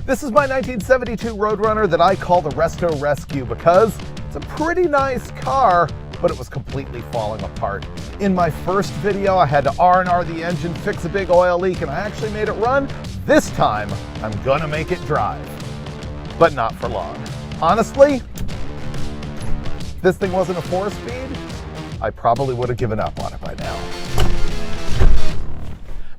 This is my 1972 Roadrunner that I call the Resto Rescue because it's a pretty nice car, but it was completely falling apart. In my first video, I had to R&R the engine, fix a big oil leak, and I actually made it run. This time, I'm gonna make it drive, but not for long. Honestly, if this thing wasn't a 4-speed, I probably would have given up on it by now.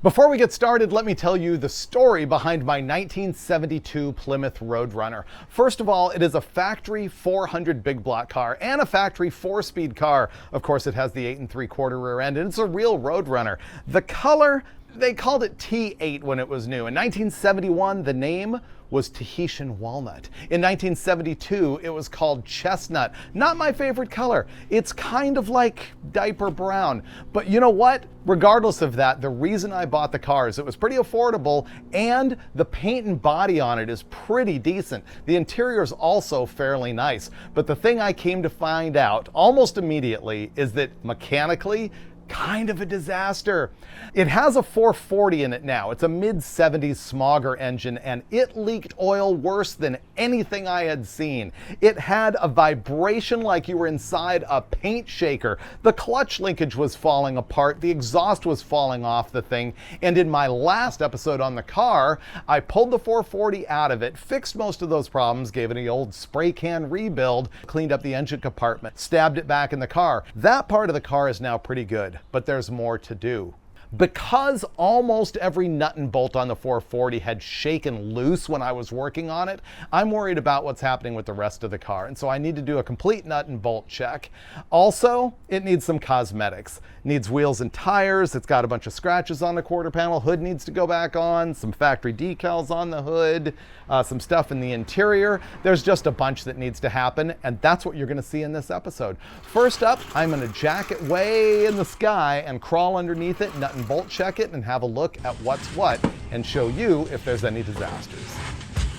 Before we get started, let me tell you the story behind my 1972 Plymouth Roadrunner. First of all, it is a factory 400 big block car and a factory 4-speed car. Of course, it has the 8 3/4 rear end, and it's a real Roadrunner. The color, they called it T8 when it was new. In 1971, the name was Tahitian Walnut. In 1972, it was called Chestnut. Not my favorite color. It's kind of like diaper brown. But you know what? Regardless of that, the reason I bought the car is it was pretty affordable, and the paint and body on it is pretty decent. The interior is also fairly nice. But the thing I came to find out almost immediately is that mechanically, kind of a disaster. It has a 440 in it now. It's a mid-70s Smogger engine, and it leaked oil worse than anything I had seen. It had a vibration like you were inside a paint shaker. The clutch linkage was falling apart. The exhaust was falling off the thing. And in my last episode on the car, I pulled the 440 out of it, fixed most of those problems, gave it an old spray can rebuild, cleaned up the engine compartment, stabbed it back in the car. That part of the car is now pretty good. But there's more to do. Because almost every nut and bolt on the 440 had shaken loose when I was working on it, I'm worried about what's happening with the rest of the car. And so I need to do a complete nut and bolt check. Also, it needs some cosmetics. It needs wheels and tires. It's got a bunch of scratches on the quarter panel. Hood needs to go back on. Some factory decals on the hood. Some stuff in the interior. There's just a bunch that needs to happen. And that's what you're going to see in this episode. First up, I'm going to jack it way in the sky and crawl underneath it, nut and bolt check it, and have a look at what's what and show you if there's any disasters.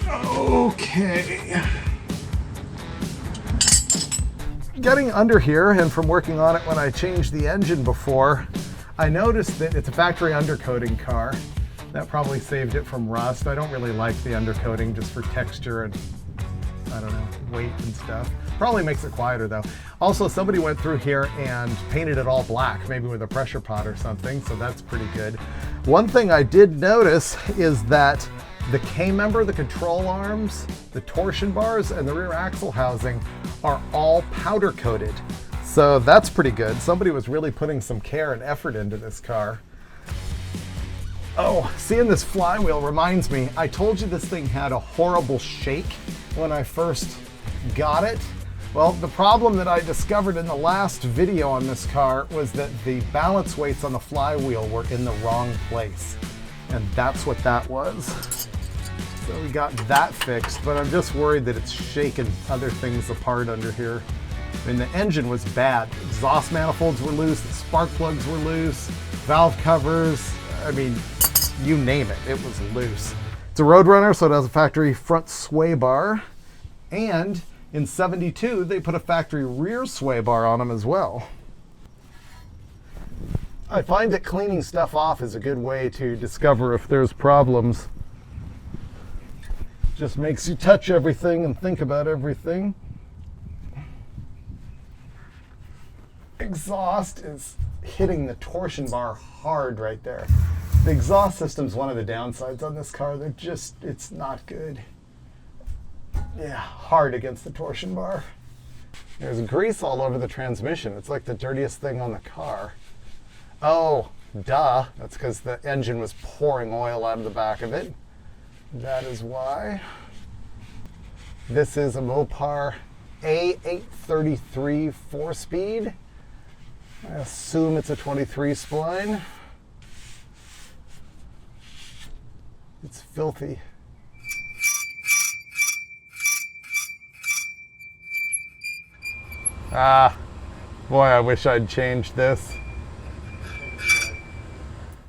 Okay. Getting under here, and from working on it when I changed the engine before, I noticed that it's a factory undercoating car. That probably saved it from rust. I don't really like the undercoating just for texture and, I don't know, weight and stuff. Probably makes it quieter though. Also, somebody went through here and painted it all black, maybe with a pressure pot or something, so that's pretty good. One thing I did notice is that the K-member, the control arms, the torsion bars, and the rear axle housing are all powder coated. So that's pretty good. Somebody was really putting some care and effort into this car. Oh, seeing this flywheel reminds me, I told you this thing had a horrible shake when I first got it. Well, the problem that I discovered in the last video on this car was that the balance weights on the flywheel were in the wrong place. And that's what that was. So we got that fixed, but I'm just worried that it's shaking other things apart under here. I mean, the engine was bad. Exhaust manifolds were loose, the spark plugs were loose, valve covers, I mean, you name it, it was loose. It's a Roadrunner, so it has a factory front sway bar, and in 72, they put a factory rear sway bar on them as well. I find that cleaning stuff off is a good way to discover if there's problems. Just makes you touch everything and think about everything. Exhaust is hitting the torsion bar hard right there. The exhaust system's one of the downsides on this car. It's not good. Yeah, hard against the torsion bar. There's grease all over the transmission. It's like the dirtiest thing on the car. Oh, duh. That's because the engine was pouring oil out of the back of it. That is why. This is a Mopar A833 4-speed. I assume it's a 23 spline. It's filthy. Ah, boy, I wish I'd changed this.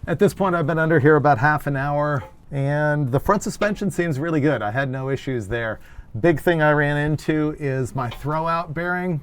At this point, I've been under here about half an hour, and the front suspension seems really good. I had no issues there. Big thing I ran into is my throwout bearing.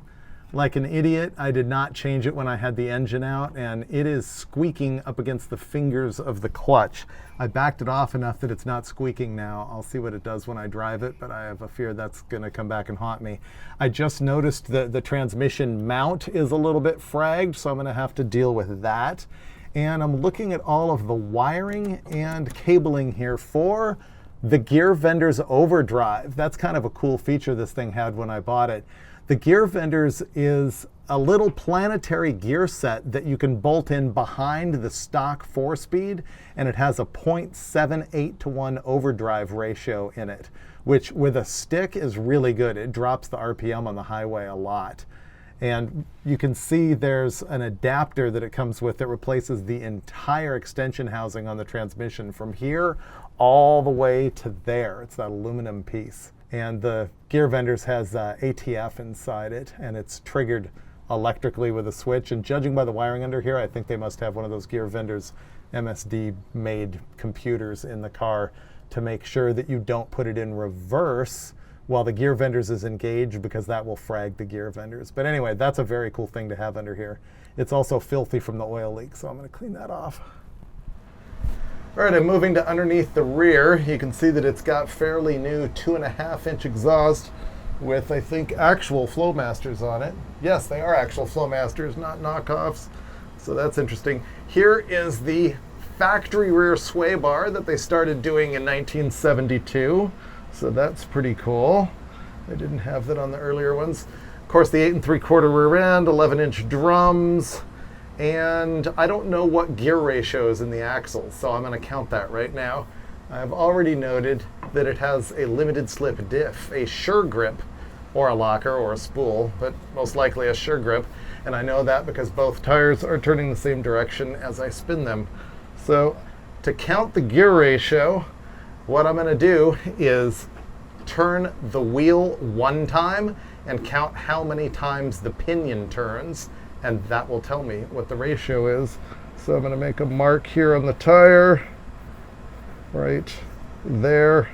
Like an idiot, I did not change it when I had the engine out, and it is squeaking up against the fingers of the clutch. I backed it off enough that it's not squeaking now. I'll see what it does when I drive it, but I have a fear that's going to come back and haunt me. I just noticed that the transmission mount is a little bit fragged, so I'm going to have to deal with that. And I'm looking at all of the wiring and cabling here for the gear vendor's overdrive. That's kind of a cool feature this thing had when I bought it. The gear vendors is a little planetary gear set that you can bolt in behind the stock 4-speed, and it has a 0.78 to 1 overdrive ratio in it, which with a stick is really good. It drops the RPM on the highway a lot. And you can see there's an adapter that it comes with that replaces the entire extension housing on the transmission from here all the way to there. It's that aluminum piece. And the gear vendors has ATF inside it, and it's triggered electrically with a switch. And judging by the wiring under here, I think they must have one of those gear vendors MSD-made computers in the car to make sure that you don't put it in reverse while the gear vendors is engaged, because that will frag the gear vendors. But anyway, that's a very cool thing to have under here. It's also filthy from the oil leak, so I'm going to clean that off. All right, I'm moving to underneath the rear. You can see that it's got fairly new 2.5-inch exhaust with, I think, actual Flowmasters on it. Yes, they are actual Flowmasters, not knockoffs. So that's interesting. Here is the factory rear sway bar that they started doing in 1972. So that's pretty cool. They didn't have that on the earlier ones. Of course, the 8 3/4 rear end, 11-inch drums. And I don't know what gear ratio is in the axles, so I'm going to count that right now. I've already noted that it has a limited slip diff, a sure grip, or a locker, or a spool, but most likely a sure grip. And I know that because both tires are turning the same direction as I spin them. So to count the gear ratio, what I'm going to do is turn the wheel one time and count how many times the pinion turns, and that will tell me what the ratio is. So I'm going to make a mark here on the tire, right there,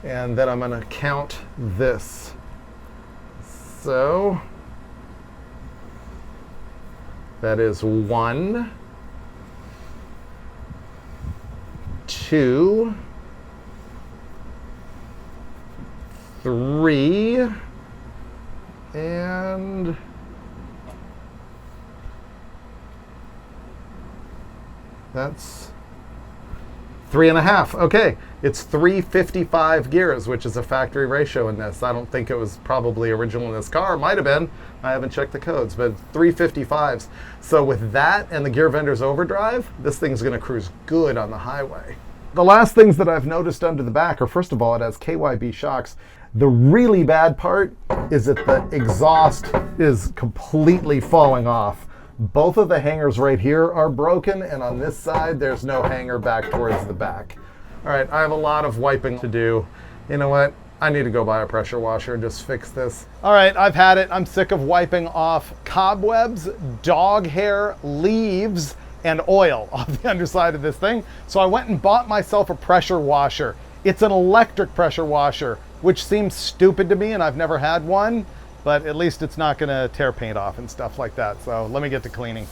and then I'm going to count this. So that is 1, 2, 3, and that's 3.5. Okay, it's 355 gears, which is a factory ratio in this. I don't think it was probably original in this car. It might have been. I haven't checked the codes, but 355s. So with that and the gear vendor's overdrive, this thing's going to cruise good on the highway. The last things that I've noticed under the back are, first of all, it has KYB shocks. The really bad part is that the exhaust is completely falling off. Both of the hangers right here are broken, and on this side, there's no hanger back towards the back. All right, I have a lot of wiping to do. You know what? I need to go buy a pressure washer and just fix this. All right, I've had it. I'm sick of wiping off cobwebs, dog hair, leaves, and oil off the underside of this thing. So I went and bought myself a pressure washer. It's an electric pressure washer, which seems stupid to me, and I've never had one. But at least it's not going to tear paint off and stuff like that. So let me get to cleaning.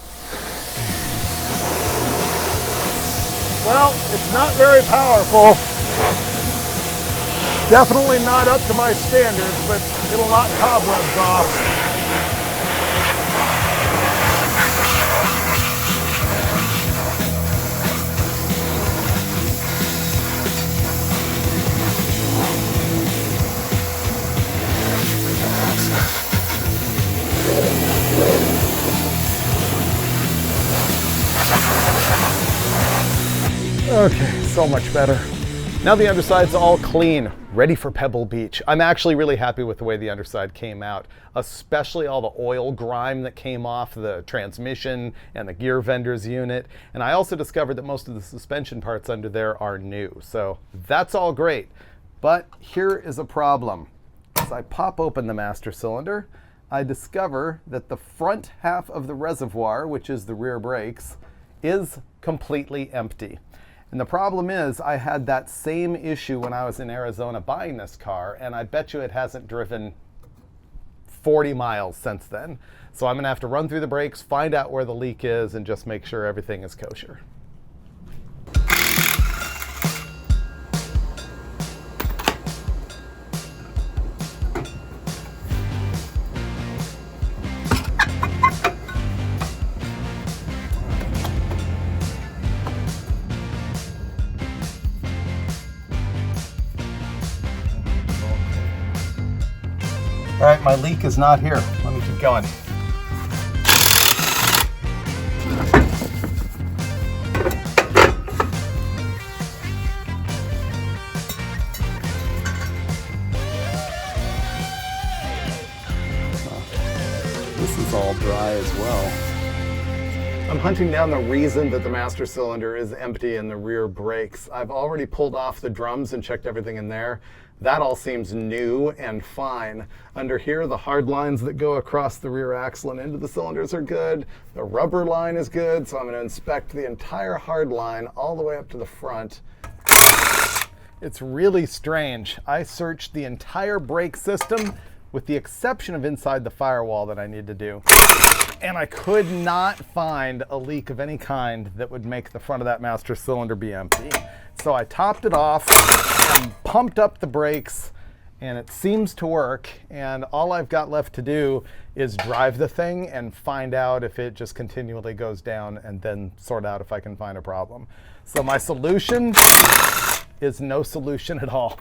Well, it's not very powerful. Definitely not up to my standards, but it'll knock cobwebs off. Okay, so much better. Now the underside's all clean, ready for Pebble Beach. I'm actually really happy with the way the underside came out, especially all the oil grime that came off the transmission and the gear vendor's unit. And I also discovered that most of the suspension parts under there are new. So that's all great. But here is a problem. As I pop open the master cylinder, I discover that the front half of the reservoir, which is the rear brakes, is completely empty. And the problem is, I had that same issue when I was in Arizona buying this car, and I bet you it hasn't driven 40 miles since then. So I'm gonna have to run through the brakes, find out where the leak is, and just make sure everything is kosher. All right, my leak is not here. Let me keep going. This is all dry as well. I'm hunting down the reason that the master cylinder is empty in the rear brakes. I've already pulled off the drums and checked everything in there. That all seems new and fine. Under here, the hard lines that go across the rear axle and into the cylinders are good. The rubber line is good, so I'm going to inspect the entire hard line all the way up to the front. It's really strange. I searched the entire brake system with the exception of inside the firewall that I need to do. And I could not find a leak of any kind that would make the front of that master cylinder be empty. So I topped it off and pumped up the brakes, and it seems to work. And all I've got left to do is drive the thing and find out if it just continually goes down, and then sort out if I can find a problem. So my solution is no solution at all.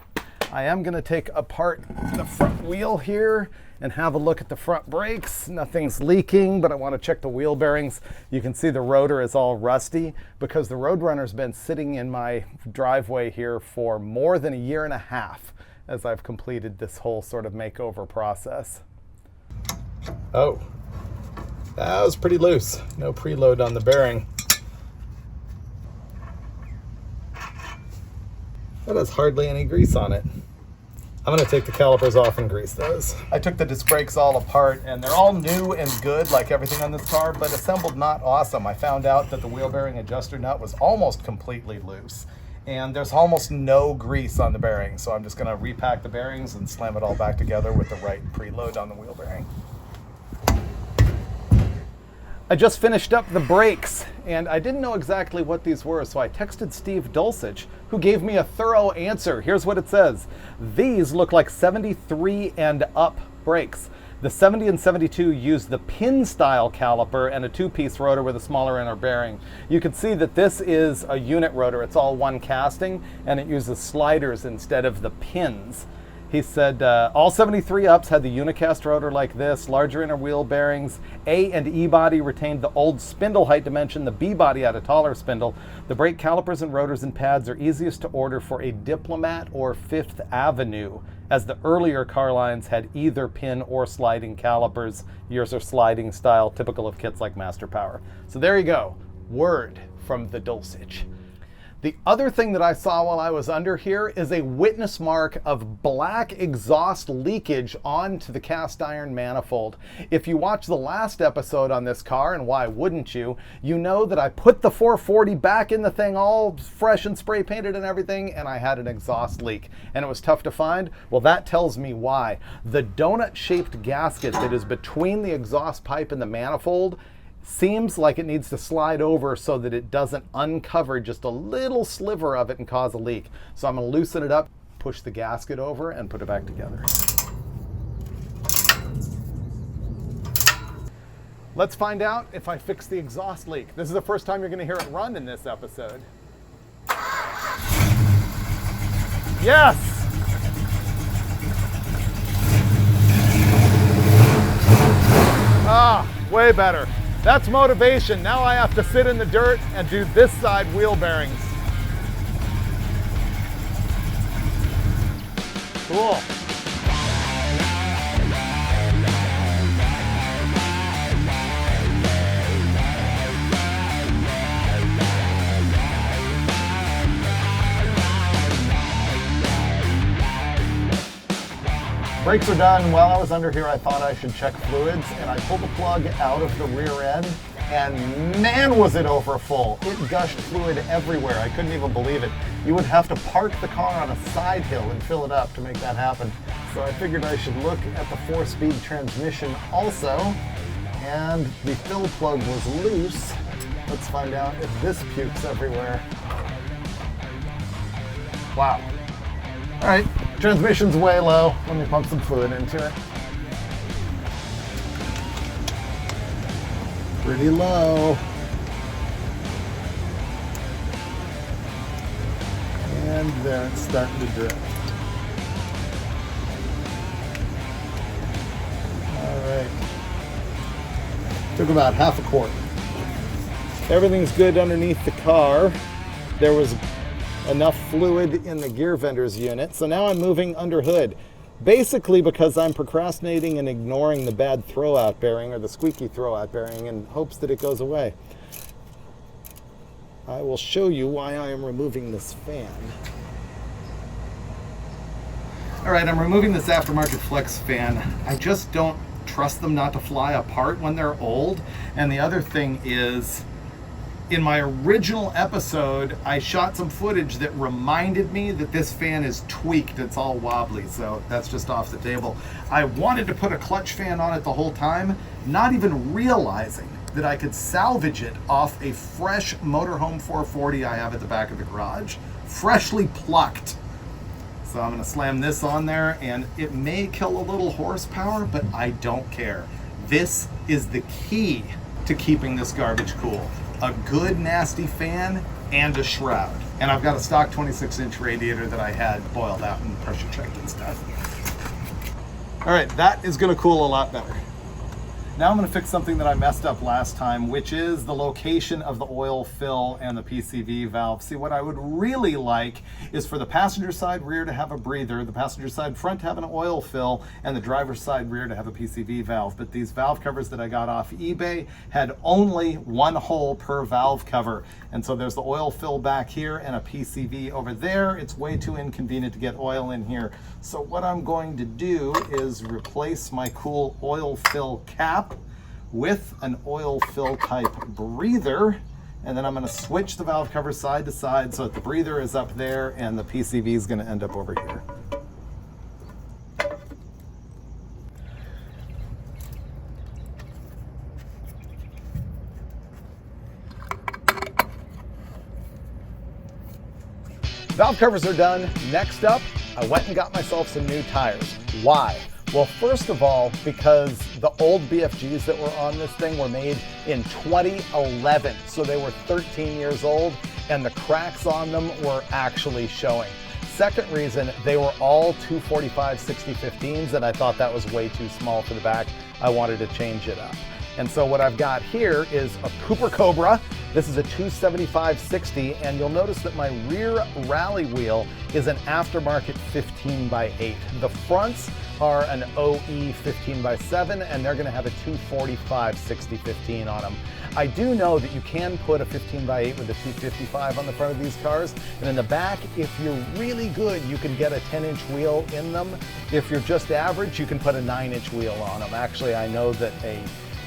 I am going to take apart the front wheel here and have a look at the front brakes. Nothing's leaking, but I want to check the wheel bearings. You can see the rotor is all rusty because the Roadrunner's been sitting in my driveway here for more than a year and a half as I've completed this whole sort of makeover process. Oh, that was pretty loose. No preload on the bearing. That has hardly any grease on it. I'm gonna take the calipers off and grease those. I took the disc brakes all apart, and they're all new and good like everything on this car, but assembled not awesome. I found out that the wheel bearing adjuster nut was almost completely loose, and there's almost no grease on the bearing, so I'm just gonna repack the bearings and slam it all back together with the right preload on the wheel bearing. I just finished up the brakes, and I didn't know exactly what these were, so I texted Steve Dulcich, who gave me a thorough answer. Here's what it says. These look like 73 and up brakes. The 70 and 72 use the pin-style caliper and a two-piece rotor with a smaller inner bearing. You can see that this is a unit rotor. It's all one casting, and it uses sliders instead of the pins. He said all 73 ups had the unicast rotor like this, larger inner wheel bearings. A and E body retained the old spindle height dimension. The B body had a taller spindle. The brake calipers and rotors and pads are easiest to order for a Diplomat or Fifth Avenue, as the earlier car lines had either pin or sliding calipers. Yours are sliding style, typical of kits like Master Power. So there you go, word from the Dulcich. The other thing that I saw while I was under here is a witness mark of black exhaust leakage onto the cast iron manifold. If you watch the last episode on this car, and why wouldn't you, you know that I put the 440 back in the thing all fresh and spray painted and everything, and I had an exhaust leak. And it was tough to find. Well, that tells me why. The donut-shaped gasket that is between the exhaust pipe and the manifold seems like it needs to slide over so that it doesn't uncover just a little sliver of it and cause a leak. So I'm going to loosen it up, push the gasket over, and put it back together. Let's find out if I fix the exhaust leak. This is the first time you're going to hear it run in this episode. Yes! Ah, way better. That's motivation. Now I have to sit in the dirt and do this side wheel bearings. Cool. Brakes are done. While I was under here, I thought I should check fluids, and I pulled the plug out of the rear end, and man, was it over full. It gushed fluid everywhere. I couldn't even believe it. You would have to park the car on a side hill and fill it up to make that happen. So I figured I should look at the 4-speed transmission also. And the fill plug was loose. Let's find out if this pukes everywhere. Wow. All right, transmission's way low. Let me pump some fluid into it. Pretty low. And there, it's starting to drip. All right. Took about half a quart. Everything's good underneath the car. There was enough fluid in the gear vender's unit, so now I'm moving under hood. Basically because I'm procrastinating and ignoring the bad throwout bearing, or the squeaky throwout bearing, in hopes that it goes away. I will show you why I am removing this fan. All right, I'm removing this aftermarket flex fan. I just don't trust them not to fly apart when they're old. And the other thing is, in my original episode, I shot some footage that reminded me that this fan is tweaked. It's all wobbly, so that's just off the table. I wanted to put a clutch fan on it the whole time, not even realizing that I could salvage it off a fresh motorhome 440 I have at the back of the garage, freshly plucked. So I'm gonna slam this on there, and it may kill a little horsepower, but I don't care. This is the key to keeping this garbage cool. A good nasty fan and a shroud. And I've got a stock 26-inch radiator that I had boiled out and pressure checked and stuff. All right, that is gonna cool a lot better. Now I'm gonna fix something that I messed up last time, which is the location of the oil fill and the PCV valve. See, what I would really like is for the passenger side rear to have a breather, the passenger side front to have an oil fill, and the driver's side rear to have a PCV valve. But these valve covers that I got off eBay had only one hole per valve cover. And so there's the oil fill back here and a PCV over there. It's way too inconvenient to get oil in here. So what I'm going to do is replace my cool oil fill cap with an oil fill type breather, and then I'm going to switch the valve cover side to side so that the breather is up there and the PCV is going to end up over here. Valve covers are done. Next up, I went and got myself some new tires. Why? Well, first of all, because the old BFGs that were on this thing were made in 2011. So they were 13 years old, and the cracks on them were actually showing. Second reason, they were all 245 60-15s, and I thought that was way too small for the back. I wanted to change it up. And so what I've got here is a Cooper Cobra. This is a 275/60, and you'll notice that my rear rally wheel is an aftermarket 15x8. The fronts are an OE 15x7, and they're gonna have a 245 60-15 on them. I do know that you can put a 15x8 with a 255 on the front of these cars, and in the back, if you're really good, you can get a 10-inch wheel in them. If you're just average, you can put a 9-inch wheel on them. Actually, I know that a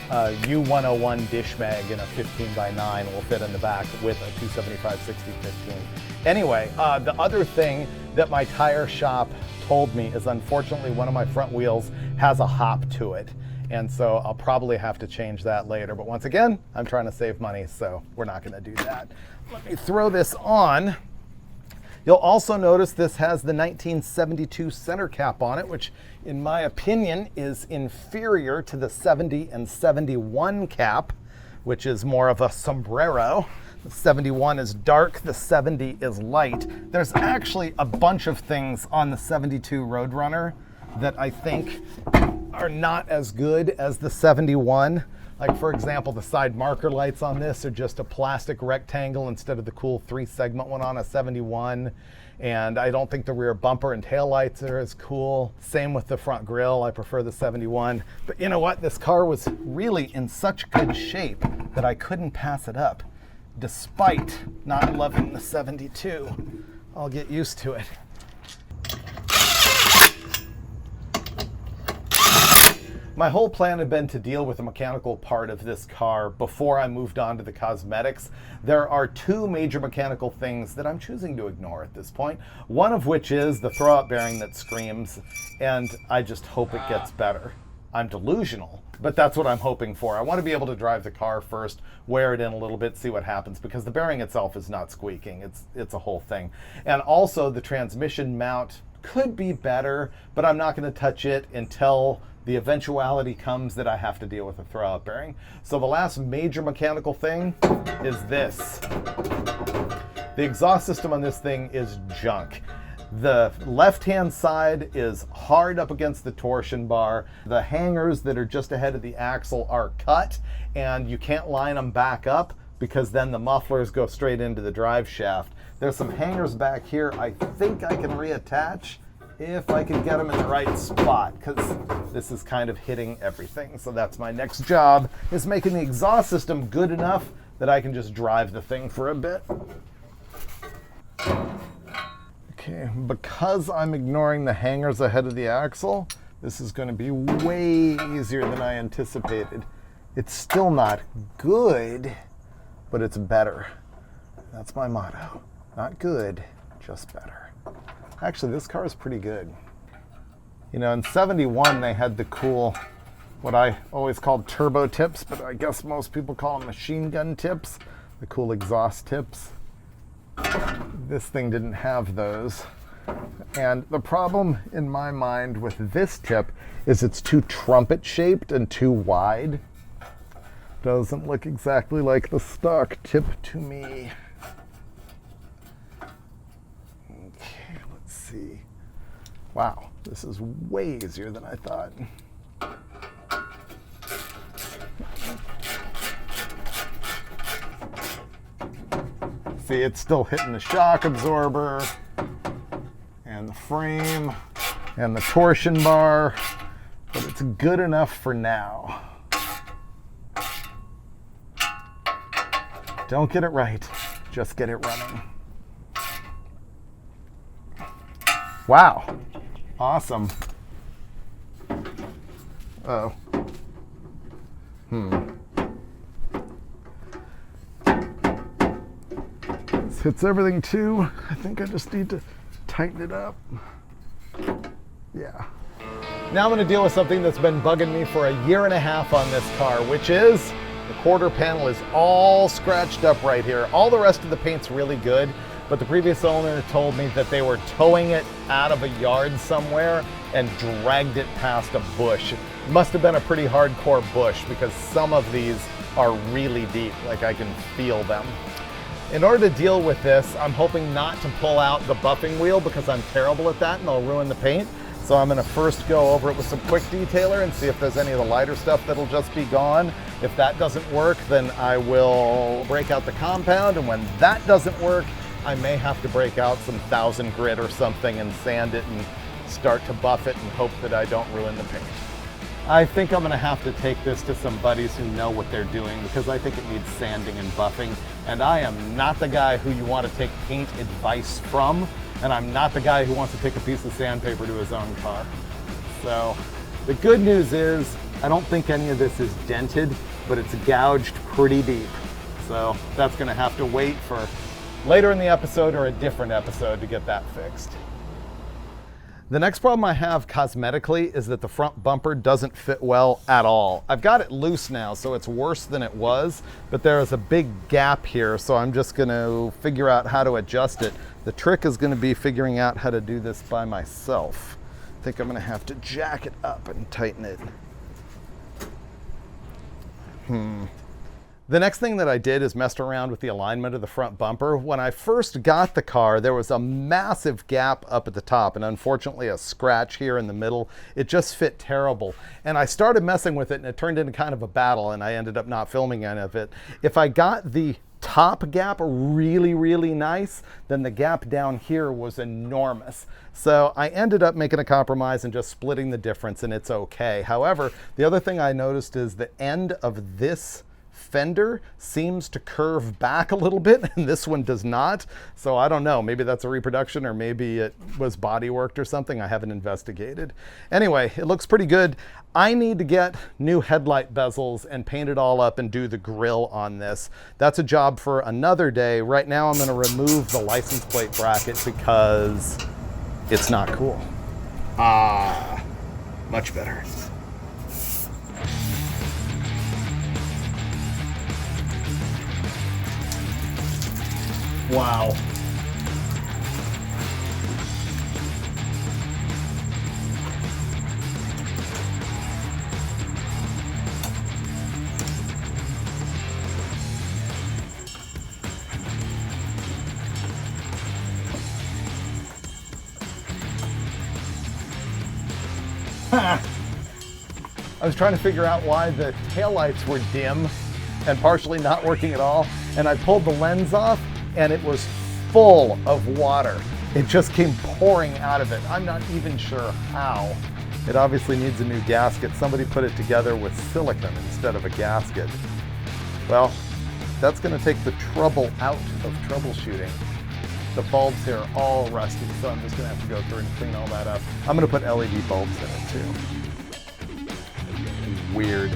U101 dish mag in a 15x9 will fit in the back with a 275 60-15. Anyway, the other thing that my tire shop told me is, unfortunately, one of my front wheels has a hop to it. And so I'll probably have to change that later. But once again, I'm trying to save money, so we're not gonna do that. Let me throw this on. You'll also notice this has the 1972 center cap on it, which in my opinion is inferior to the 70 and 71 cap, which is more of a sombrero. The 71 is dark, the 70 is light. There's actually a bunch of things on the 72 Roadrunner that I think are not as good as the 71. Like, for example, the side marker lights on this are just a plastic rectangle instead of the cool 3-segment one on a 71. And I don't think the rear bumper and tail lights are as cool. Same with the front grille. I prefer the 71. But you know what? This car was really in such good shape that I couldn't pass it up, despite not loving the 72. I'll get used to it. My whole plan had been to deal with the mechanical part of this car before I moved on to the cosmetics. There are two major mechanical things that I'm choosing to ignore at this point. One of which is the throwout bearing that screams, and I just hope it gets better. I'm delusional, but that's what I'm hoping for. I want to be able to drive the car first, wear it in a little bit, see what happens, because the bearing itself is not squeaking. It's a whole thing. And also the transmission mount could be better, but I'm not going to touch it until the eventuality comes that I have to deal with a throwout bearing. So the last major mechanical thing is this. The exhaust system on this thing is junk. The left-hand side is hard up against the torsion bar. The hangers that are just ahead of the axle are cut, and you can't line them back up because then the mufflers go straight into the drive shaft. There's some hangers back here I think I can reattach if I can get them in the right spot, because this is kind of hitting everything. So that's my next job, is making the exhaust system good enough that I can just drive the thing for a bit. Okay, because I'm ignoring the hangers ahead of the axle, this is going to be way easier than I anticipated. It's still not good, but it's better. That's my motto. Not good, just better. Actually, this car is pretty good. You know, in '71, they had the cool, what I always called turbo tips, but I guess most people call them machine gun tips, the cool exhaust tips. This thing didn't have those. And the problem in my mind with this tip is it's too trumpet shaped and too wide. Doesn't look exactly like the stock tip to me. Okay, let's see. Wow, this is way easier than I thought. See, it's still hitting the shock absorber and the frame and the torsion bar, but it's good enough for now. Don't get it right, just get it running. Wow, awesome. Oh. This hits everything too. I think I just need to tighten it up. Yeah. Now I'm going to deal with something that's been bugging me for 1.5 years on this car, which is the quarter panel is all scratched up right here. All the rest of the paint's really good, but the previous owner told me that they were towing it out of a yard somewhere and dragged it past a bush. It must have been a pretty hardcore bush because some of these are really deep, like I can feel them. In order to deal with this, I'm hoping not to pull out the buffing wheel because I'm terrible at that and I'll ruin the paint. So I'm going to first go over it with some quick detailer and see if there's any of the lighter stuff that'll just be gone. If that doesn't work, then I will break out the compound, and when that doesn't work, I may have to break out some 1000 grit or something and sand it and start to buff it and hope that I don't ruin the paint. I think I'm going to have to take this to some buddies who know what they're doing because I think it needs sanding and buffing, and I am not the guy who you want to take paint advice from, and I'm not the guy who wants to take a piece of sandpaper to his own car. So the good news is I don't think any of this is dented, but it's gouged pretty deep. So that's going to have to wait for later in the episode or a different episode to get that fixed. The next problem I have cosmetically is that the front bumper doesn't fit well at all. I've got it loose now, so it's worse than it was, but there is a big gap here, so I'm just going to figure out how to adjust it. The trick is going to be figuring out how to do this by myself. I think I'm going to have to jack it up and tighten it. The next thing that I did is messed around with the alignment of the front bumper. When I first got the car, there was a massive gap up at the top and unfortunately a scratch here in the middle. It just fit terrible. And I started messing with it and it turned into kind of a battle and I ended up not filming any of it. If I got the top gap really, really nice, then the gap down here was enormous. So I ended up making a compromise and just splitting the difference and it's okay. However, the other thing I noticed is the end of this fender seems to curve back a little bit, and this one does not. So I don't know, maybe that's a reproduction, or maybe it was body worked or something. I haven't investigated. Anyway, it looks pretty good. I need to get new headlight bezels and paint it all up and do the grille on this. That's a job for another day. Right now I'm going to remove the license plate bracket because it's not cool. Ah, much better. Wow. I was trying to figure out why the taillights were dim and partially not working at all, and I pulled the lens off and it was full of water. It just came pouring out of it. I'm not even sure how. It obviously needs a new gasket. Somebody put it together with silicone instead of a gasket. Well, that's going to take the trouble out of troubleshooting. The bulbs here are all rusty, so I'm just going to have to go through and clean all that up. I'm going to put LED bulbs in it too. Weird.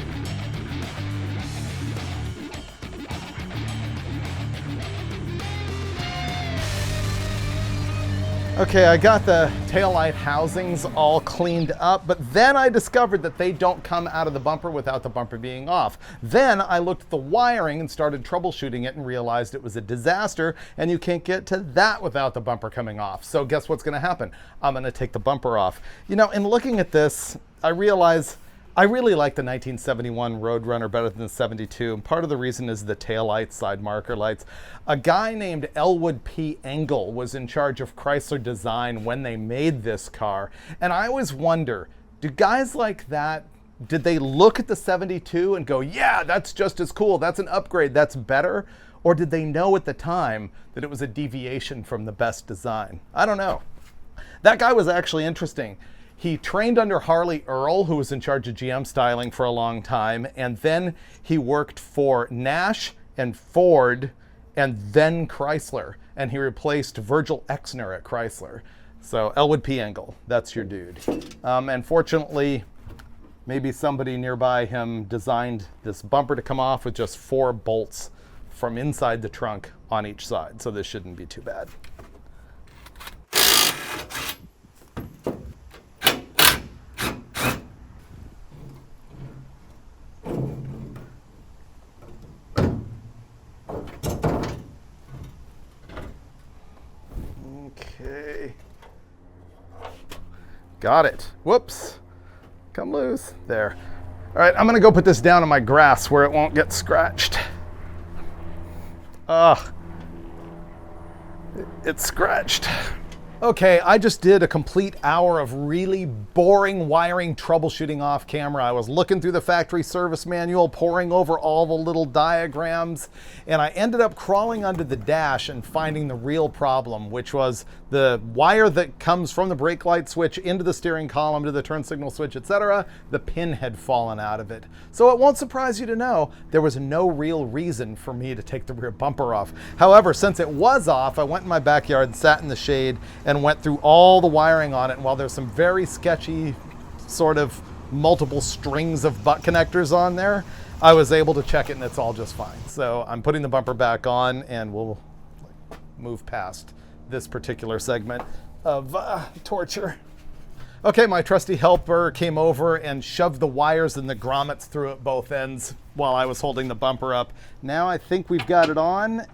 Okay, I got the taillight housings all cleaned up, but then I discovered that they don't come out of the bumper without the bumper being off. Then I looked at the wiring and started troubleshooting it and realized it was a disaster, and you can't get to that without the bumper coming off. So guess what's going to happen? I'm going to take the bumper off. You know, in looking at this, I realize I really like the 1971 Roadrunner better than the 72. And part of the reason is the tail lights, side marker lights. A guy named Elwood P. Engel was in charge of Chrysler design when they made this car. And I always wonder, do guys like that, did they look at the 72 and go, yeah, that's just as cool, that's an upgrade, that's better? Or did they know at the time that it was a deviation from the best design? I don't know. That guy was actually interesting. He trained under Harley Earl, who was in charge of GM styling for a long time, and then he worked for Nash and Ford and then Chrysler, and he replaced Virgil Exner at Chrysler. So Elwood P. Engel, that's your dude. And fortunately, maybe somebody nearby him designed this bumper to come off with just 4 bolts from inside the trunk on each side, so this shouldn't be too bad. Okay. Got it. Whoops. Come loose. There. All right, I'm gonna go put this down in my grass where it won't get scratched. Ugh. It's scratched. Okay, I just did a complete hour of really boring wiring troubleshooting off camera. I was looking through the factory service manual, poring over all the little diagrams, and I ended up crawling under the dash and finding the real problem, which was the wire that comes from the brake light switch into the steering column to the turn signal switch, etc. The pin had fallen out of it. So it won't surprise you to know there was no real reason for me to take the rear bumper off. However, since it was off, I went in my backyard, sat in the shade, and went through all the wiring on it. And while there's some very sketchy sort of multiple strings of butt connectors on there, I was able to check it and it's all just fine. So I'm putting the bumper back on and we'll move past this particular segment of torture. Okay, my trusty helper came over and shoved the wires and the grommets through at both ends while I was holding the bumper up. Now I think we've got it on.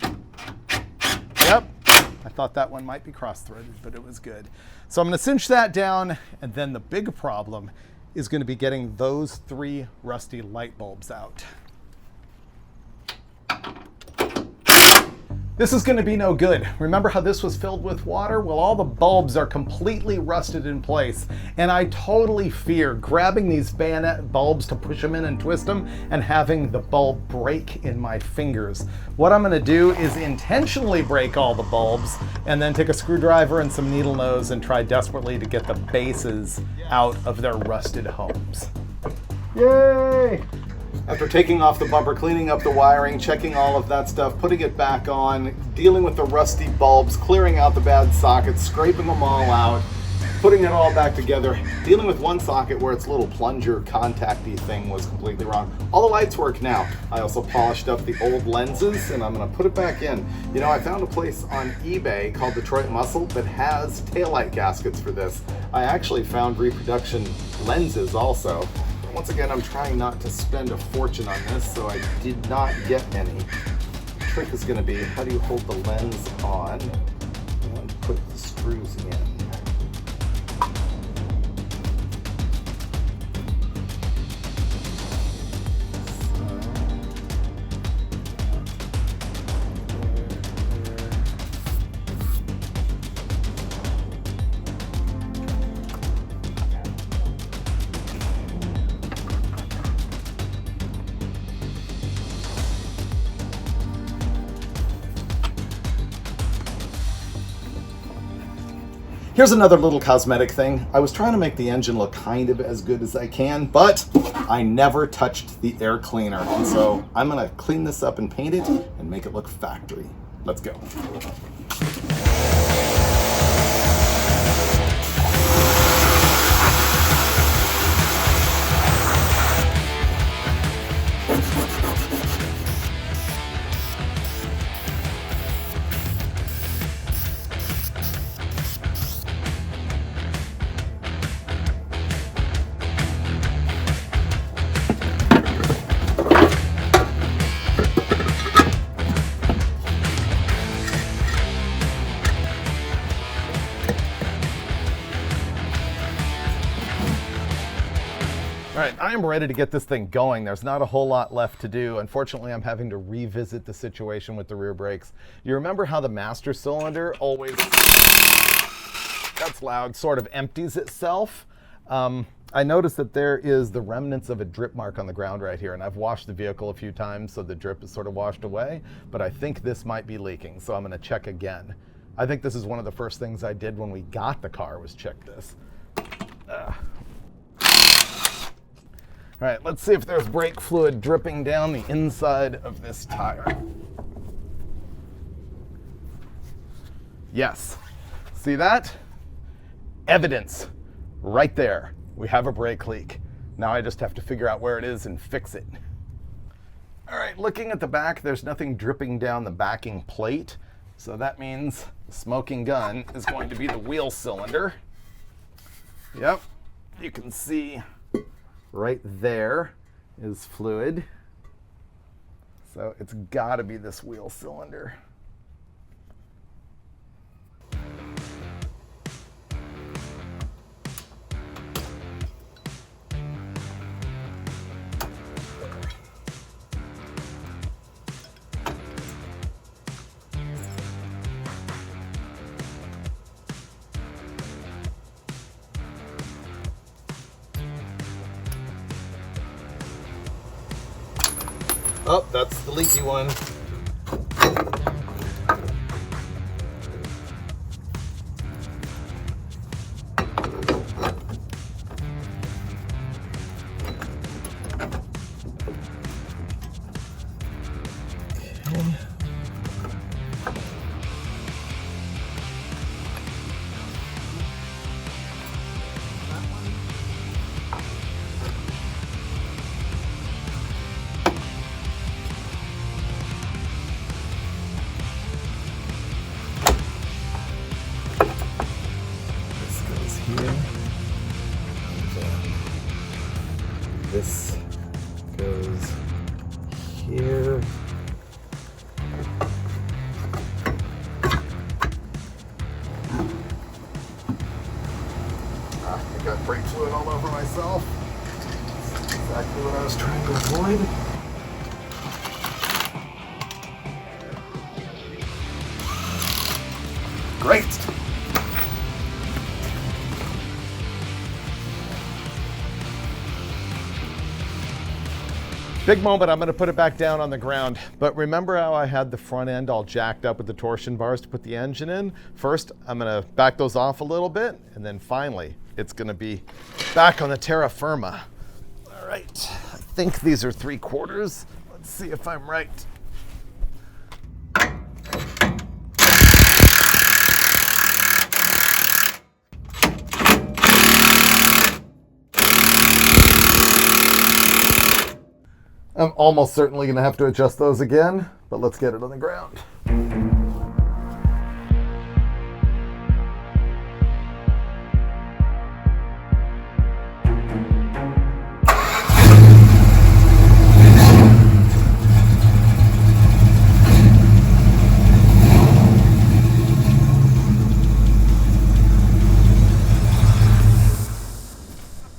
Yep. I thought that one might be cross-threaded, but it was good. So I'm going to cinch that down, and then the big problem is going to be getting those 3 rusty light bulbs out. This is going to be no good. Remember how this was filled with water? Well, all the bulbs are completely rusted in place, and I totally fear grabbing these bayonet bulbs to push them in and twist them and having the bulb break in my fingers. What I'm going to do is intentionally break all the bulbs and then take a screwdriver and some needle nose and try desperately to get the bases out of their rusted homes. Yay! After taking off the bumper, cleaning up the wiring, checking all of that stuff, putting it back on, dealing with the rusty bulbs, clearing out the bad sockets, scraping them all out, putting it all back together, dealing with one socket where its little plunger contacty thing was completely wrong. All the lights work now. I also polished up the old lenses and I'm gonna put it back in. You know, I found a place on eBay called Detroit Muscle that has taillight gaskets for this. I actually found reproduction lenses also. Once again, I'm trying not to spend a fortune on this, so I did not get any. The trick is gonna be, how do you hold the lens on and put the screws in? Here's another little cosmetic thing. I was trying to make the engine look kind of as good as I can, but I never touched the air cleaner. And so I'm gonna clean this up and paint it and make it look factory. Let's go. All right, I am ready to get this thing going. There's not a whole lot left to do. Unfortunately, I'm having to revisit the situation with the rear brakes. You remember how the master cylinder always, that's loud, sort of empties itself? I noticed that there is the remnants of a drip mark on the ground right here, and I've washed the vehicle a few times, so the drip is sort of washed away, but I think this might be leaking, so I'm gonna check again. I think this is one of the first things I did when we got the car was check this. All right, let's see if there's brake fluid dripping down the inside of this tire. Yes, see that? Evidence, right there. We have a brake leak. Now I just have to figure out where it is and fix it. All right, looking at the back, there's nothing dripping down the backing plate. So that means the smoking gun is going to be the wheel cylinder. Yep, you can see right there is fluid. So it's gotta be this wheel cylinder. Oh, that's the leaky one. This goes here. I got brake fluid all over myself. That's exactly what I was trying to avoid. Great. Big moment, I'm gonna put it back down on the ground. But remember how I had the front end all jacked up with the torsion bars to put the engine in? First, I'm gonna back those off a little bit, and then finally, it's gonna be back on the terra firma. All right, I think these are 3/4. Let's see if I'm right. I'm almost certainly going to have to adjust those again, but let's get it on the ground.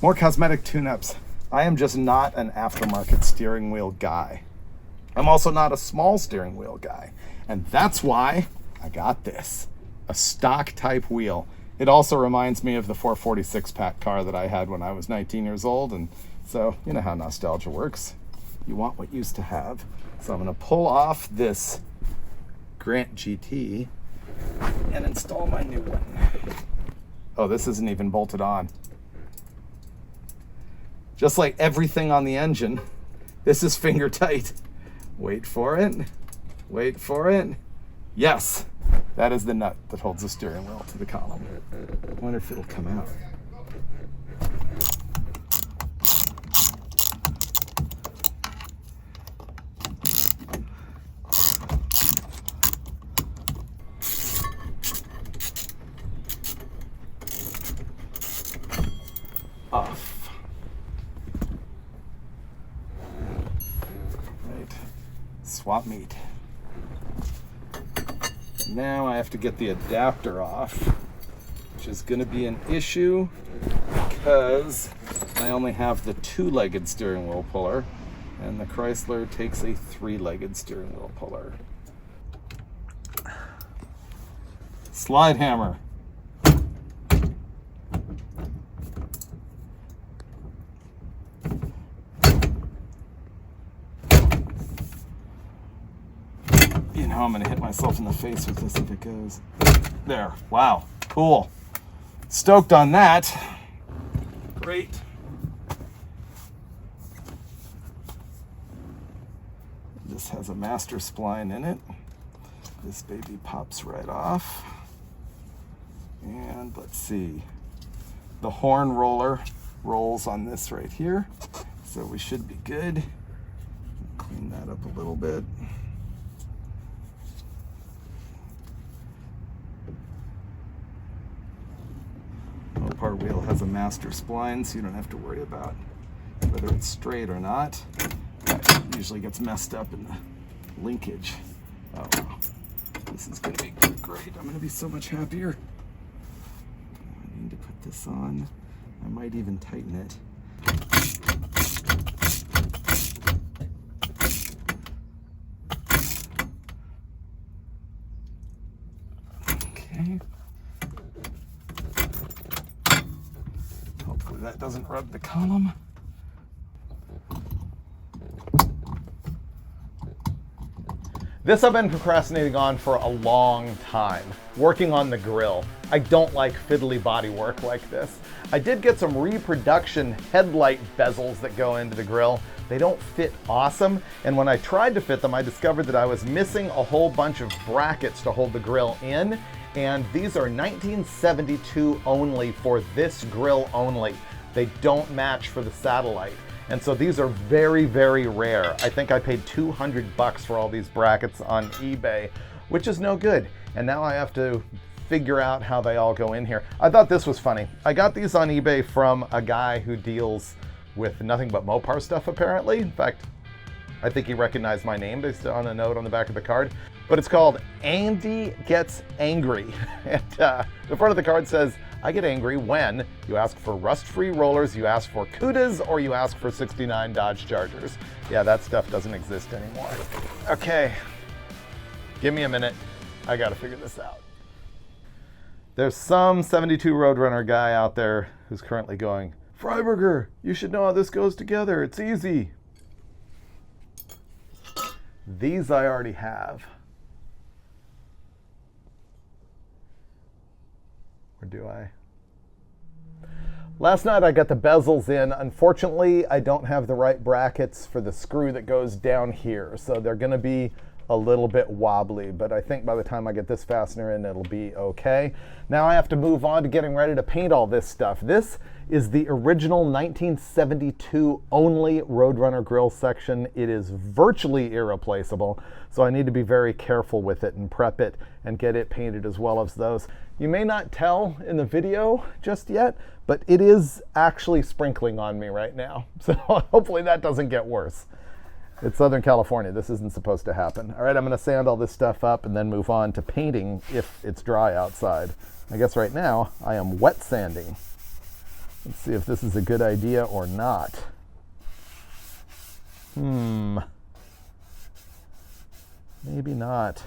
More cosmetic tune-ups. I am just not an aftermarket steering wheel guy. I'm also not a small steering wheel guy. And that's why I got this, a stock type wheel. It also reminds me of the 446 pack car that I had when I was 19 years old. And so, you know how nostalgia works. You want what you used to have. So I'm gonna pull off this Grant GT and install my new one. Oh, this isn't even bolted on. Just like everything on the engine, this is finger tight. Wait for it, wait for it. Yes, that is the nut that holds the steering wheel to the column. I wonder if it'll come out. Off. Swap meet. Now I have to get the adapter off, which is going to be an issue because I only have the 2-legged steering wheel puller, and the Chrysler takes a 3-legged steering wheel puller. Slide hammer. I'm gonna hit myself in the face with this if it goes. There, wow, cool. Stoked on that. Great. This has a master spline in it. This baby pops right off. And let's see. The horn roller rolls on this right here. So we should be good. Clean that up a little bit. Mopar wheel has a master spline, so you don't have to worry about whether it's straight or not. That usually gets messed up in the linkage. Oh, wow. This is going to be great. I'm going to be so much happier. I need to put this on. I might even tighten it. Okay. Hopefully that doesn't rub the column. This I've been procrastinating on for a long time, working on the grille. I don't like fiddly body work like this. I did get some reproduction headlight bezels that go into the grille. They don't fit awesome, and when I tried to fit them, I discovered that I was missing a whole bunch of brackets to hold the grille in, and these are 1972 only for this grille only. They don't match for the satellite. And so these are very, very rare. I think I paid $200 for all these brackets on eBay, which is no good. And now I have to figure out how they all go in here. I thought this was funny. I got these on eBay from a guy who deals with nothing but Mopar stuff, apparently. In fact, I think he recognized my name based on a note on the back of the card. But it's called Andy Gets Angry. And the front of the card says, I get angry when you ask for rust-free rollers, you ask for Cudas, or you ask for 69 Dodge Chargers. Yeah, that stuff doesn't exist anymore. Okay, give me a minute. I gotta figure this out. There's some 72 Roadrunner guy out there who's currently going, Freiburger, you should know how this goes together. It's easy. These I already have. Or do I? Last night I got the bezels in. Unfortunately, I don't have the right brackets for the screw that goes down here, so they're going to be a little bit wobbly, but I think by the time I get this fastener in, it'll be okay. Now I have to move on to getting ready to paint all this stuff. This is the original 1972 only Roadrunner grill section. It is virtually irreplaceable, so I need to be very careful with it and prep it and get it painted as well as those. You may not tell in the video just yet, but it is actually sprinkling on me right now, so hopefully that doesn't get worse. It's Southern California. This isn't supposed to happen. All right, I'm going to sand all this stuff up and then move on to painting if it's dry outside. I guess right now I am wet sanding. Let's see if this is a good idea or not. Maybe not.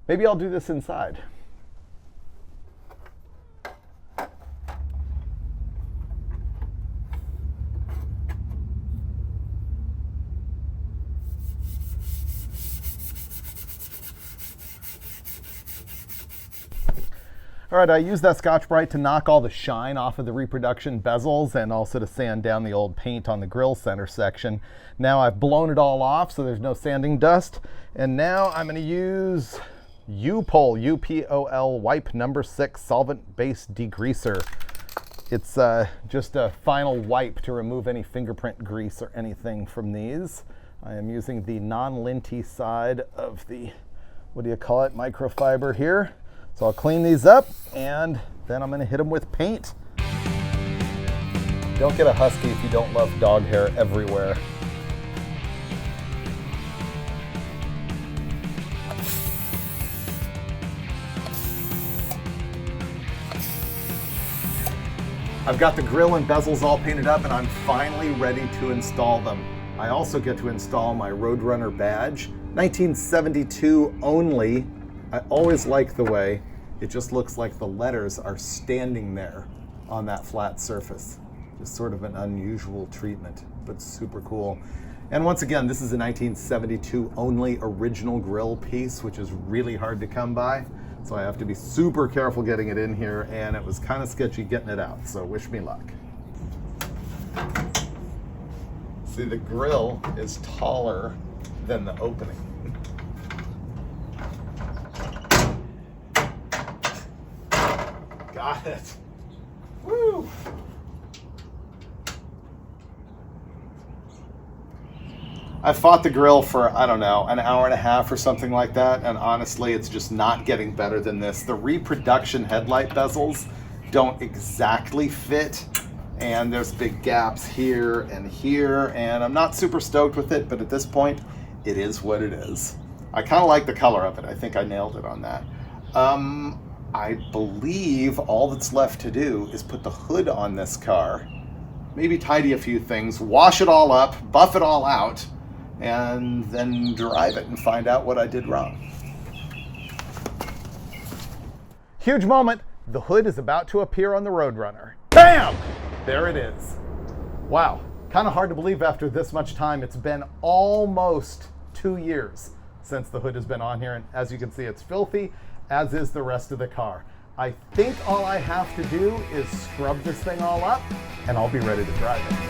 Maybe I'll do this inside. All right, I used that Scotch-Brite to knock all the shine off of the reproduction bezels and also to sand down the old paint on the grill center section. Now I've blown it all off so there's no sanding dust. And now I'm gonna use U-Pol, U-P-O-L, wipe number 6 solvent-based degreaser. It's just a final wipe to remove any fingerprint grease or anything from these. I am using the non-linty side of the, what do you call it, microfiber here. So I'll clean these up and then I'm going to hit them with paint. Don't get a Husky if you don't love dog hair everywhere. I've got the grill and bezels all painted up and I'm finally ready to install them. I also get to install my Roadrunner badge, 1972 only. I always like the way it just looks like the letters are standing there on that flat surface. Just sort of an unusual treatment, but super cool. And once again, this is a 1972 only original grill piece, which is really hard to come by. So I have to be super careful getting it in here, and it was kind of sketchy getting it out, so wish me luck. See, the grill is taller than the opening. Got it. Woo! I fought the grill for, I don't know, an hour and a half or something like that, and honestly, it's just not getting better than this. The reproduction headlight bezels don't exactly fit, and there's big gaps here, and I'm not super stoked with it, but at this point, it is what it is. I kind of like the color of it. I think I nailed it on that. I believe all that's left to do is put the hood on this car, maybe tidy a few things, wash it all up, buff it all out, and then drive it and find out what I did wrong. Huge moment. The hood is about to appear on the Roadrunner. Bam! There it is. Wow, kind of hard to believe after this much time. It's been almost 2 years since the hood has been on here, and as you can see, it's filthy, as is the rest of the car. I think all I have to do is scrub this thing all up, and I'll be ready to drive it.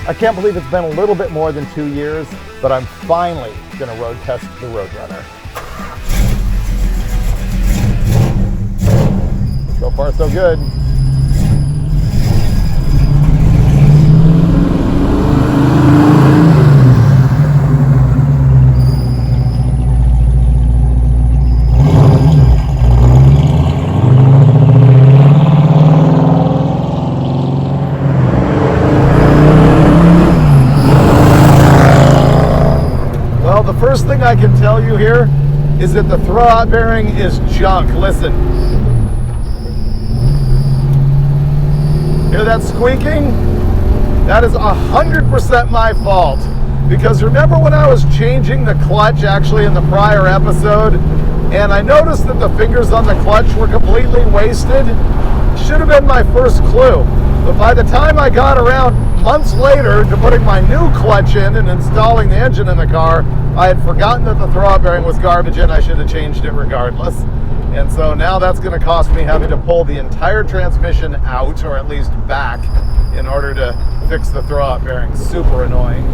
I can't believe it's been a little bit more than 2 years, but I'm finally gonna road test the Roadrunner. So far, so good. can tell you here is that the throwout bearing is junk. Listen. Hear that squeaking? That is 100% my fault. Because remember when I was changing the clutch actually in the prior episode, and I noticed that the fingers on the clutch were completely wasted? Should have been my first clue. But by the time I got around months later to putting my new clutch in and installing the engine in the car, I had forgotten that the throwout bearing was garbage and I should have changed it regardless. And so now that's going to cost me having to pull the entire transmission out, or at least back, in order to fix the throwout bearing. Super annoying.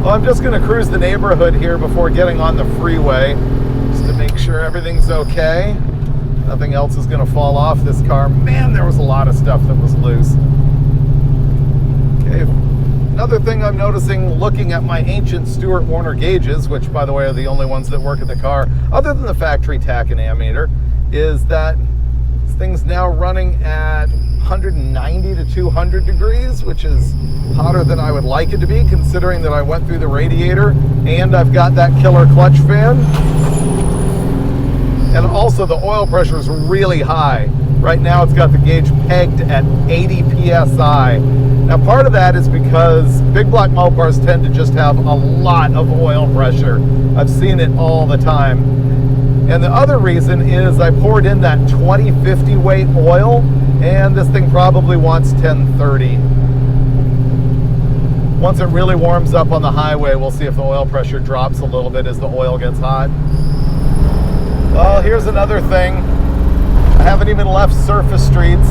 Well, I'm just going to cruise the neighborhood here before getting on the freeway, just to make sure everything's okay. Nothing else is going to fall off this car. Man, there was a lot of stuff that was loose. Okay. Another thing I'm noticing looking at my ancient Stewart Warner gauges, which by the way are the only ones that work in the car, other than the factory tach and ammeter, is that this thing's now running at 190 to 200 degrees, which is hotter than I would like it to be, considering that I went through the radiator and I've got that killer clutch fan. And also the oil pressure is really high. Right now it's got the gauge pegged at 80 PSI. Now part of that is because big block Mopars tend to just have a lot of oil pressure. I've seen it all the time. And the other reason is I poured in that 2050 weight oil, and this thing probably wants 1030. Once it really warms up on the highway, we'll see if the oil pressure drops a little bit as the oil gets hot. Well, here's another thing. I haven't even left surface streets,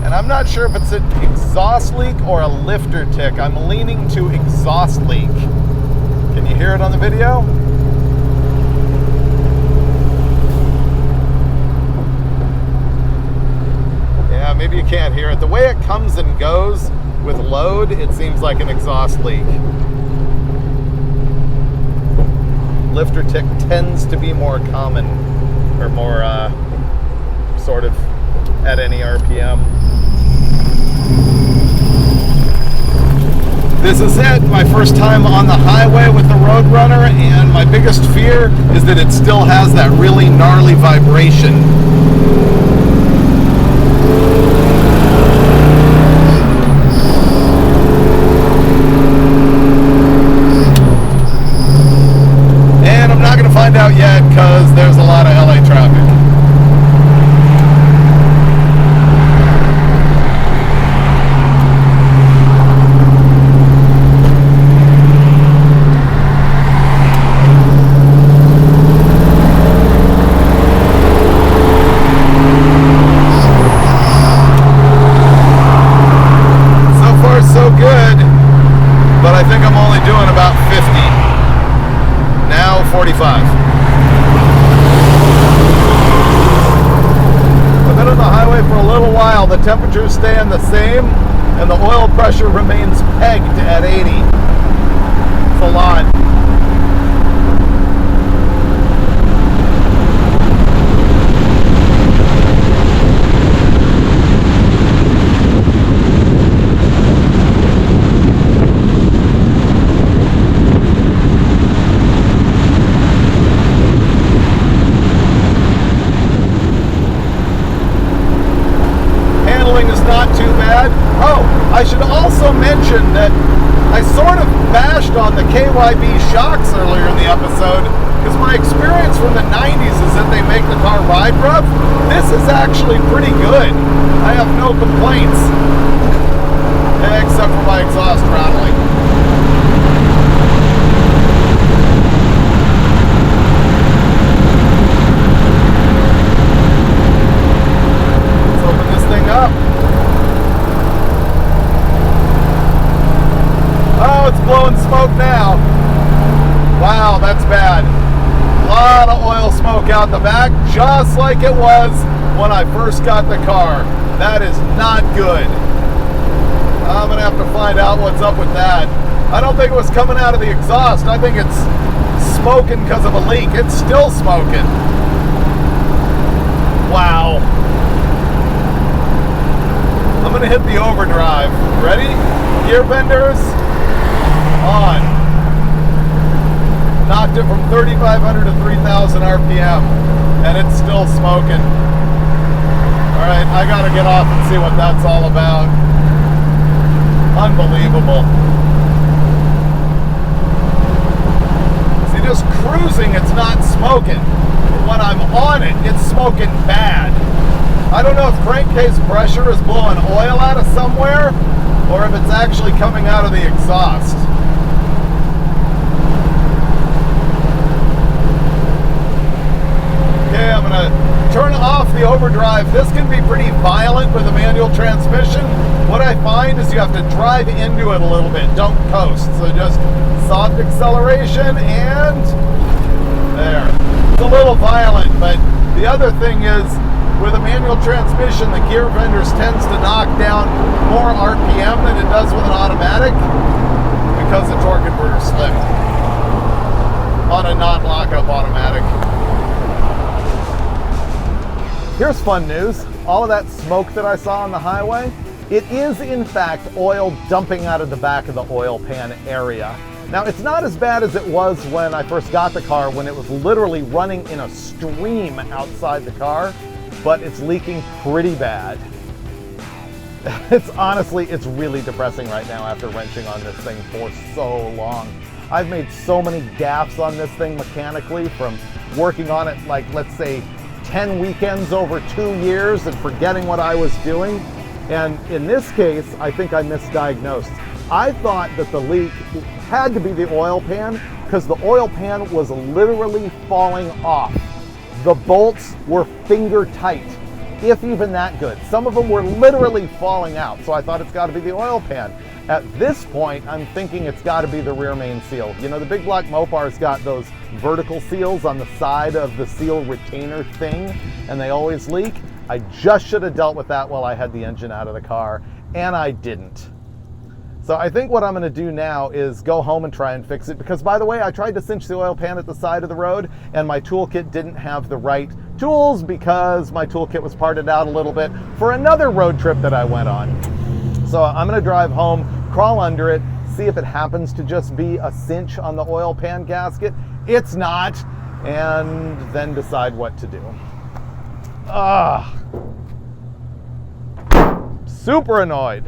and I'm not sure if it's an exhaust leak or a lifter tick. I'm leaning to exhaust leak. Can you hear it on the video? Yeah, maybe you can't hear it. The way it comes and goes with load, it seems like an exhaust leak. Lifter tick tends to be more common, or more sort of at any RPM. This is it, my first time on the highway with the Roadrunner, and my biggest fear is that it still has that really gnarly vibration. And I'm not going to find out yet because there's a lot of LA traffic. So good, but I think I'm only doing about 50. Now 45. I've been on the highway for a little while. The temperature's staying the same and the oil pressure remains pegged at 80. It's a lot. Is not too bad. Oh, I should also mention that I sort of bashed on the KYB shocks earlier in the episode because my experience from the 90s is that they make the car ride rough. This is actually pretty good. I have no complaints, except for my exhaust rattling. Let's open this thing up. Oh, it's blowing smoke now. Wow, that's bad. A lot of oil smoke out the back, just like it was when I first got the car. That is not good. I'm gonna have to find out what's up with that. I don't think it was coming out of the exhaust. I think it's smoking because of a leak. It's still smoking. Wow. I'm gonna hit the overdrive. Ready? gear fenders on. Knocked it from 3,500 to 3,000 RPM, and it's still smoking. All right, I gotta get off and see what that's all about. Unbelievable. See, just cruising, it's not smoking. But when I'm on it, it's smoking bad. I don't know if crankcase pressure is blowing oil out of somewhere, or if it's actually coming out of the exhaust. Okay, I'm gonna turn off the overdrive. This can be pretty violent with a manual transmission. What I find is you have to drive into it a little bit, don't coast. So just soft acceleration and there. It's a little violent, but the other thing is with a manual transmission, the gear fenders tends to knock down more RPM than it does with an automatic because the torque converter's slipped on a non-lockup automatic. Here's fun news. All of that smoke that I saw on the highway, it is in fact oil dumping out of the back of the oil pan area. Now, it's not as bad as it was when I first got the car, when it was literally running in a stream outside the car, but it's leaking pretty bad. It's really depressing right now after wrenching on this thing for so long. I've made so many gaffes on this thing mechanically, from working on it like, let's say, 10 weekends over 2 years and forgetting what I was doing. And in this case, I think I misdiagnosed. I thought that the leak had to be the oil pan because the oil pan was literally falling off. The bolts were finger tight, if even that good. Some of them were literally falling out, so I thought it's got to be the oil pan. At this point, I'm thinking it's got to be the rear main seal. You know, the big block Mopar's got those vertical seals on the side of the seal retainer thing, and they always leak. I just should have dealt with that while I had the engine out of the car, and I didn't. So I think what I'm going to do now is go home and try and fix it, because by the way, I tried to cinch the oil pan at the side of the road, and my toolkit didn't have the right tools because my toolkit was parted out a little bit for another road trip that I went on. So I'm going to drive home, crawl under it, see if it happens to just be a cinch on the oil pan gasket. It's not, and then decide what to do. Super annoyed.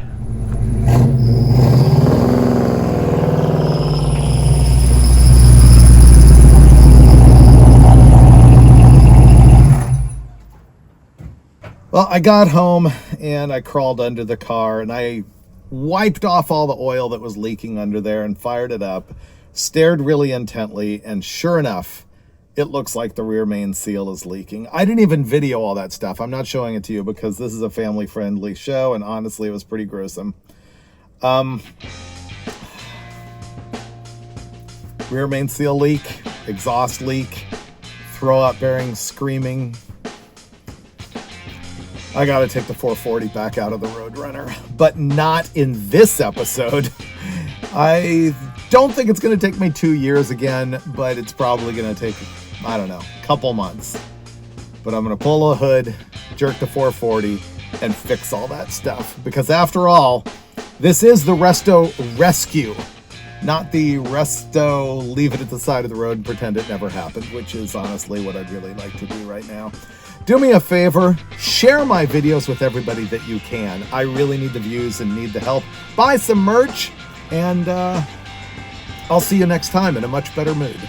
Well, I got home and I crawled under the car and I wiped off all the oil that was leaking under there and fired it up, stared really intently, and sure enough, it looks like the rear main seal is leaking. I didn't even video all that stuff. I'm not showing it to you because this is a family-friendly show, and honestly, it was pretty gruesome. Rear main seal leak, exhaust leak, throw-up bearing screaming. I gotta take the 440 back out of the Roadrunner, but not in this episode. I don't think it's gonna take me 2 years again, but it's probably gonna take, I don't know, a couple months. But I'm gonna pull a hood, jerk the 440, and fix all that stuff. Because after all, this is the Resto Rescue, not the Resto leave it at the side of the road and pretend it never happened, which is honestly what I'd really like to do right now. Do me a favor, share my videos with everybody that you can. I really need the views and need the help. Buy some merch, and I'll see you next time in a much better mood.